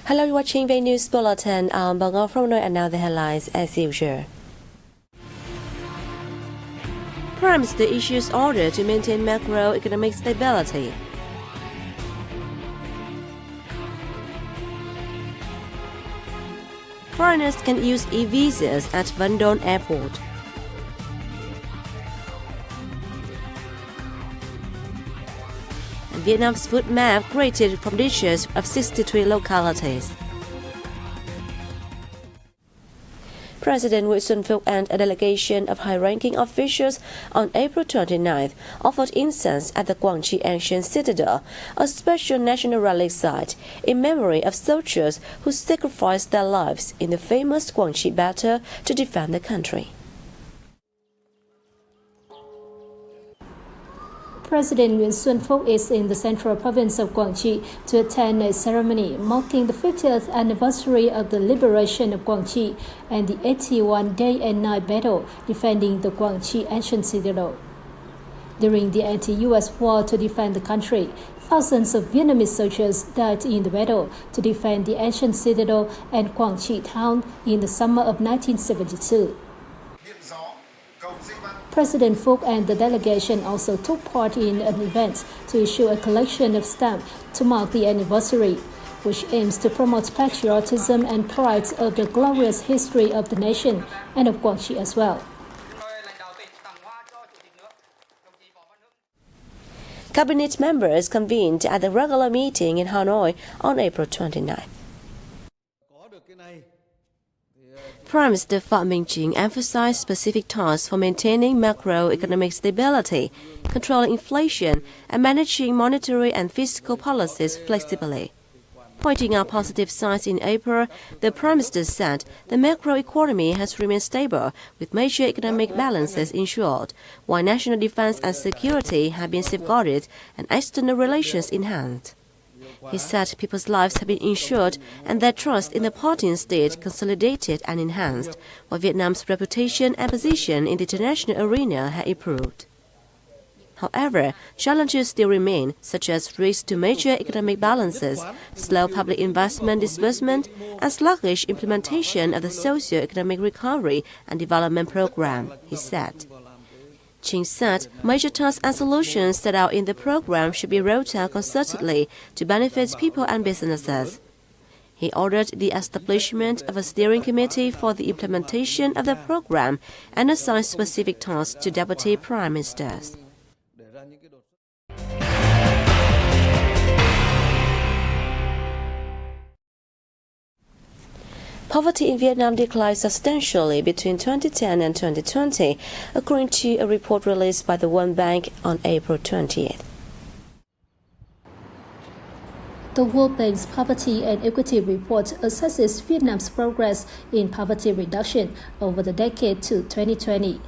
Hello, you're watching Vnews Bulletin. I'm Bang from Hanoi, and now the headlines as usual. Prime Minister issues order to maintain macroeconomic stability. Foreigners can use e-visas at Vnews Airport. And Vietnam's food map created from dishes of 63 localities. President Wilsonville and a delegation of high-ranking officials on April 29th offered incense at the Quang Tri Ancient Citadel, a special national relic site in memory of soldiers who sacrificed their lives in the famous Quang Tri battle to defend the country. President Wilsonville is in the central province of Quang Tri to attend a ceremony marking the 50th anniversary of the liberation of Quang Tri and the 81 day and night battle defending the Quang Tri Ancient Citadel. During the anti-US war to defend the country, thousands of Vietnamese soldiers died in the battle to defend the ancient citadel and Quang Tri town in the summer of 1972. President Phuc and the delegation also took part in an event to issue a collection of stamps to mark the anniversary, which aims to promote patriotism and pride of the glorious history of the nation and of Quang Tri as well. Cabinet members convened at the regular meeting in Hanoi on April 29th. Prime Minister Phạm Minh Chính emphasized specific tasks for maintaining macroeconomic stability, controlling inflation, and managing monetary and fiscal policies flexibly. Pointing out positive signs in April, the Prime Minister said the macroeconomy has remained stable, with major economic balances ensured, while national defense and security have been safeguarded and external relations enhanced. He said people's lives have been ensured and their trust in the party and state consolidated and enhanced, while Vietnam's reputation and position in the international arena have improved. However, challenges still remain, such as risks to major economic balances, slow public investment disbursement, and sluggish implementation of the socio-economic recovery and development program, he said. Chính said major tasks and solutions set out in the program should be rolled out concertedly to benefit people and businesses. He ordered the establishment of a steering committee for the implementation of the program and assigned specific tasks to deputy prime ministers. Poverty in Vietnam declined substantially between 2010 and 2020, according to a report released by the World Bank on April 20th. The World Bank's Poverty and Equity Report assesses Vietnam's progress in poverty reduction over the decade to 2020.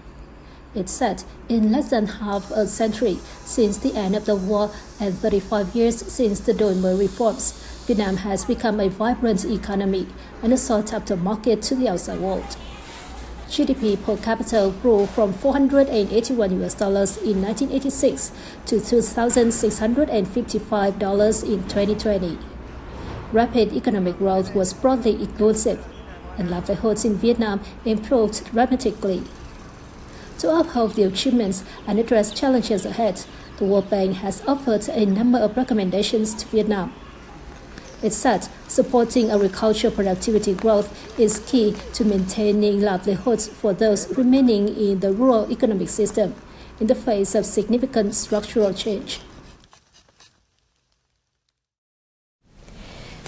It said in less than half a century since the end of the war and 35 years since the Doi Moi reforms, Vietnam has become a vibrant economy and a sought-after market to the outside world. GDP per capita grew from $481 in 1986 to $2,655 in 2020. Rapid economic growth was broadly inclusive, and livelihoods in Vietnam improved dramatically. To uphold the achievements and address challenges ahead, the World Bank has offered a number of recommendations to Vietnam. It said supporting agricultural productivity growth is key to maintaining livelihoods for those remaining in the rural economic system in the face of significant structural change.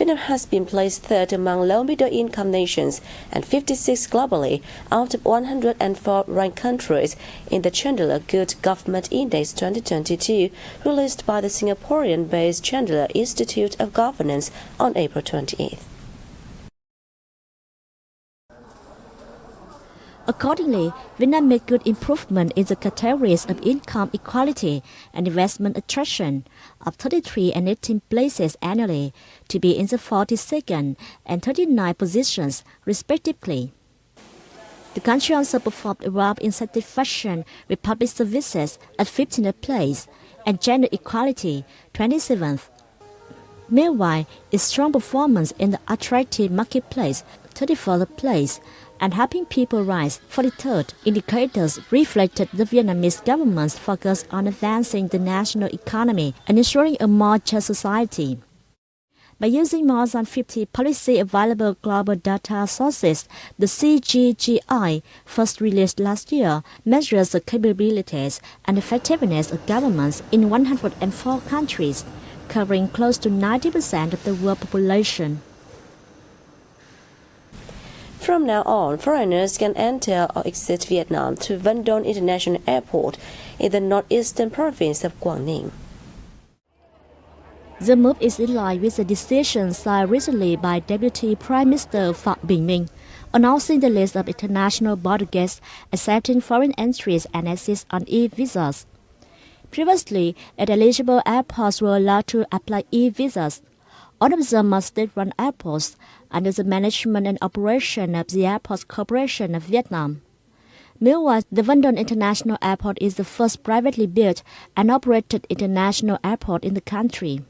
Vietnam has been placed third among low middle-income nations and 56 globally out of 104 ranked countries in the Chandler Good Government Index 2022, released by the Singaporean-based Chandler Institute of Governance on April 28th. Accordingly, Vietnam made good improvement in the categories of income equality and investment attraction of 33 and 18 places annually, to be in the 42nd and 39 positions, respectively. The country also performed well in satisfaction with public services at 15th place and gender equality, 27th. Meanwhile, its strong performance in the attractive marketplace, 34th place, and helping people rise, 43rd, indicators reflected the Vietnamese government's focus on advancing the national economy and ensuring a more just society. By using more than 50 policy-available global data sources, the CGGI, first released last year, measures the capabilities and effectiveness of governments in 104 countries, covering close to 90% of the world population. From now on, foreigners can enter or exit Vietnam through Van Don International Airport in the northeastern province of Quảng Ninh. The move is in line with the decision signed recently by Deputy Prime Minister Phạm Bình Minh, announcing the list of international border guests accepting foreign entries and exits on e-visas. Previously, eligible airports were allowed to apply e-visas. All of them are state-run airports under the management and operation of the Airports Corporation of Vietnam. Meanwhile, the Van Don International Airport is the first privately built and operated international airport in the country.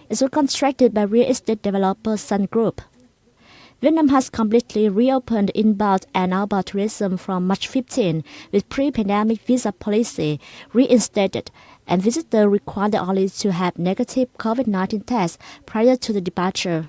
It was constructed by real estate developer Sun Group. Vietnam has completely reopened inbound and outbound tourism from March 15 with pre-pandemic visa policy reinstated, and visitors required only to have negative COVID-19 tests prior to the departure.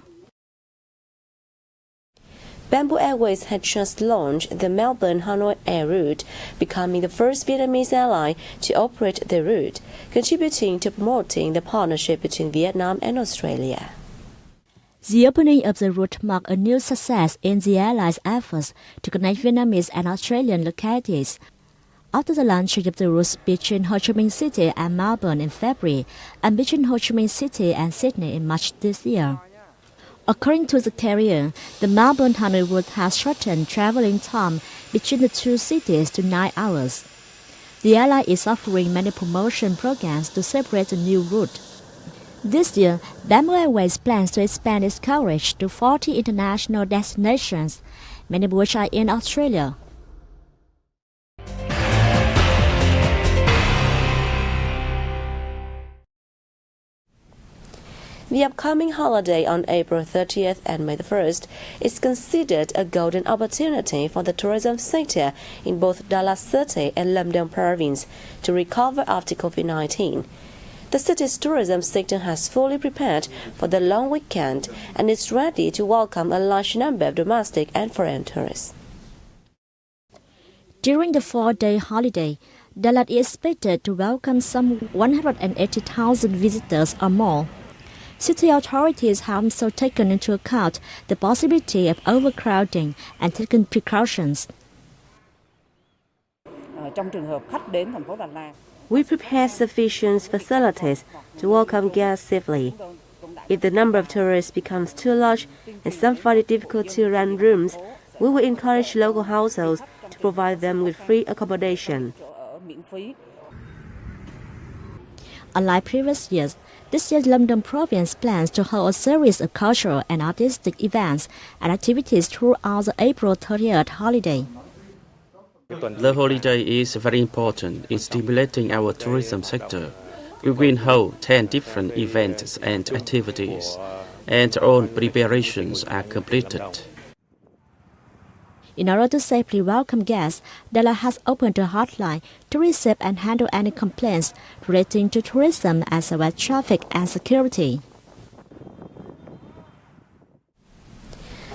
Bamboo Airways had just launched the Melbourne Hanoi air route, becoming the first Vietnamese airline to operate the route, contributing to promoting the partnership between Vietnam and Australia. The opening of the route marked a new success in the airline's efforts to connect Vietnamese and Australian localities. After the launching of the routes between Ho Chi Minh City and Melbourne in February and between Ho Chi Minh City and Sydney in March this year. According to the carrier, the Melbourne Hanoi route has shortened traveling time between the two cities to 9 hours. The airline is offering many promotion programs to celebrate the new route. This year, Bamboo Airways plans to expand its coverage to 40 international destinations, many of which are in Australia. The upcoming holiday on April 30th and May 1st is considered a golden opportunity for the tourism sector in both Dallas City and Lâm Đồng province to recover after COVID-19. The city's tourism sector has fully prepared for the long weekend and is ready to welcome a large number of domestic and foreign tourists. During the 4-day holiday, Dallas is expected to welcome some 180,000 visitors or more. City authorities have also taken into account the possibility of overcrowding and taken precautions. We prepare sufficient facilities to welcome guests safely. If the number of tourists becomes too large and some find it difficult to rent rooms, we will encourage local households to provide them with free accommodation. Unlike previous years, this year's Lâm Đồng province plans to hold a series of cultural and artistic events and activities throughout the April 30th holiday. The holiday is very important in stimulating our tourism sector. We will hold 10 different events and activities, and all preparations are completed. In order to safely welcome guests, Dallas has opened a hotline to receive and handle any complaints relating to tourism as well as traffic and security.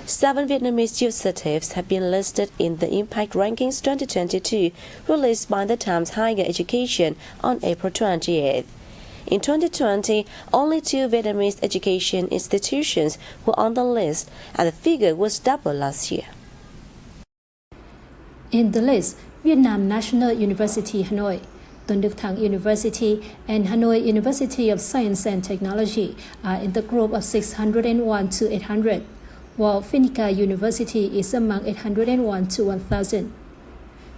7 Vietnamese youth cities have been listed in the Impact Rankings 2022, released by the Times Higher Education on April 28th. In 2020, only 2 Vietnamese education institutions were on the list, and the figure was double last year. In the list, Vietnam National University Hanoi, Tôn Đức Thắng University, and Hanoi University of Science and Technology are in the group of 601 to 800, while Phonica University is among 801 to 1,000.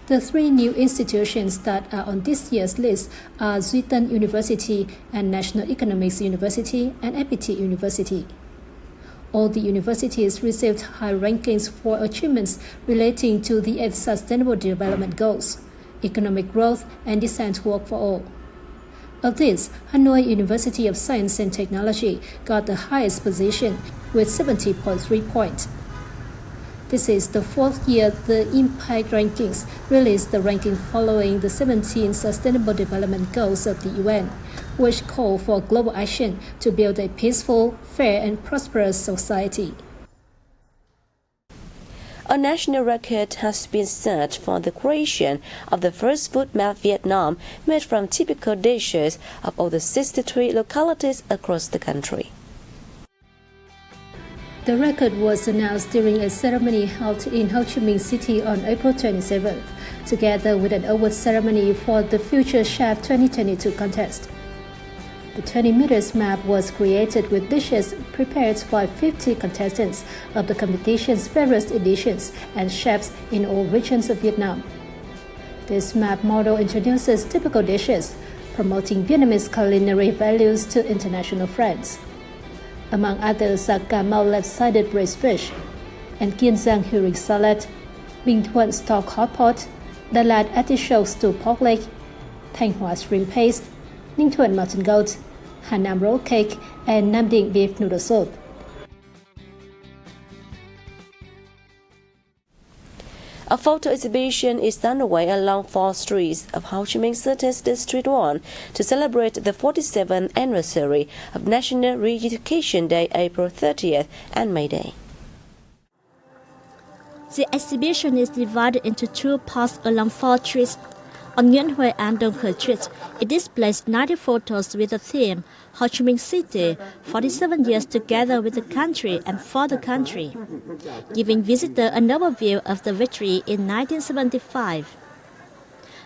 The 3 new institutions that are on this year's list are Duy Tân University and National Economics University and FPT University. All the universities received high rankings for achievements relating to the 8 Sustainable Development Goals, economic growth, and decent work for all. Of this, Hanoi University of Science and Technology got the highest position with 70.3 points. This is the fourth year the Impact Rankings released the ranking following the 17 Sustainable Development Goals of the UN, which call for global action to build a peaceful, fair and prosperous society. A national record has been set for the creation of the first food map Vietnam made from typical dishes of all the 63 localities across the country. The record was announced during a ceremony held in Ho Chi Minh City on April 27th, together with an award ceremony for the Future Chef 2022 contest. The 20 meters map was created with dishes prepared by 50 contestants of the competition's various editions and chefs in all regions of Vietnam. This map model introduces typical dishes, promoting Vietnamese culinary values to international friends. Among others are Cà Mau left-sided braised fish, and Kiên Giang herring salad, Bình Thuận stock hot pot, Đà Lạt artichoke stewed pork leg, Thanh Hóa shrimp paste, Ninh Thuận mountain goat, Hà Nam roll cake, and Nam Định beef noodle soup. A photo exhibition is underway along 4 streets of Ho Chi Minh City's District 1 to celebrate the 47th anniversary of National Re-Education Day, April 30th and May Day. The exhibition is divided into 2 parts along 4 streets. On Nguyen Hue and Dong Khởi Street, it displays 90 photos with the theme Ho Chi Minh City, 47 years together with the country and for the country, giving visitors an overview of the victory in 1975.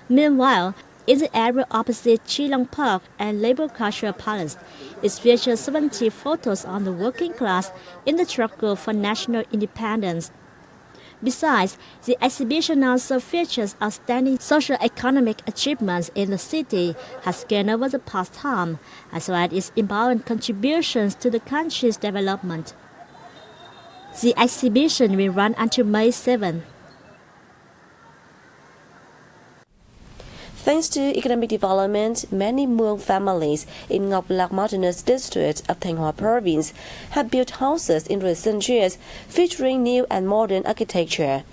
Meanwhile, in the area opposite Chi Long Park and Labour Cultural Palace, it features 70 photos on the working class in the struggle for national independence. Besides, the exhibition also features outstanding socio-economic achievements in the city has gained over the past time, as well as its important contributions to the country's development. The exhibition will run until May 7. Thanks to economic development, many Muong families in Ngọc Lặc Mountainous district of Thanh Hóa province have built houses in recent years featuring new and modern architecture.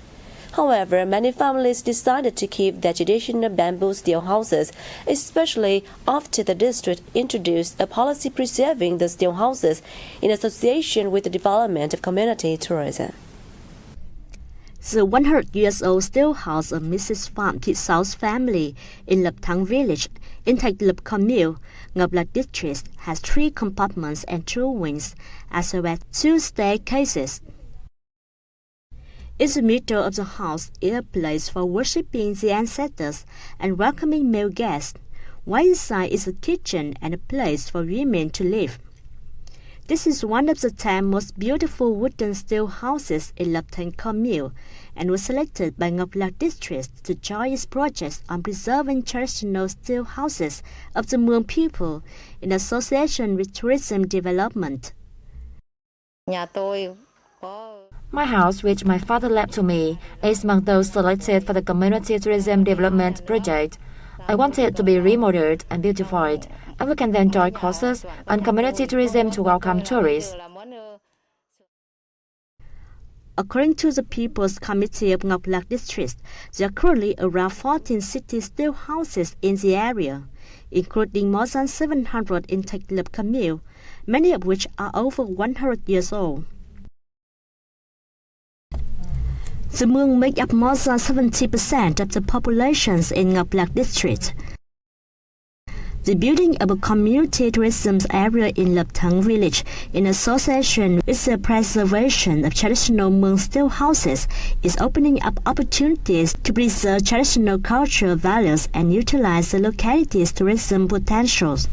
However, many families decided to keep their traditional bamboo steel houses, especially after the district introduced a policy preserving the steel houses in association with the development of community tourism. The 100-year-old steel house of Mrs. Pham Thị Sao's family in Lập Thăm village in Thạch Lập commune, Ngọc Lặc district has 3 compartments and 2 wings, as well as 2 staircases. In the middle of the house is a place for worshipping the ancestors and welcoming male guests, while inside is a kitchen and a place for women to live. This is one of the 10 most beautiful wooden steel houses in Lập Thăm commune and was selected by Ngọc Lặc district to join its projects on preserving traditional steel houses of the Muong people in association with tourism development. My house, which my father left to me, is among those selected for the Community Tourism Development Project. I want it to be remodeled and beautified, and we can then join courses on community tourism to welcome tourists. According to the People's Committee of Ngọc Lặc District, there are currently around 14 city steel houses in the area, including more than 700 in Thạch Lập commune, many of which are over 100 years old. The Muong make up more than 70% of the populations in Ngọc Lặc district. The building of a community tourism area in Lập Thăm village in association with the preservation of traditional Muong steel houses is opening up opportunities to preserve traditional cultural values and utilize the locality's tourism potentials.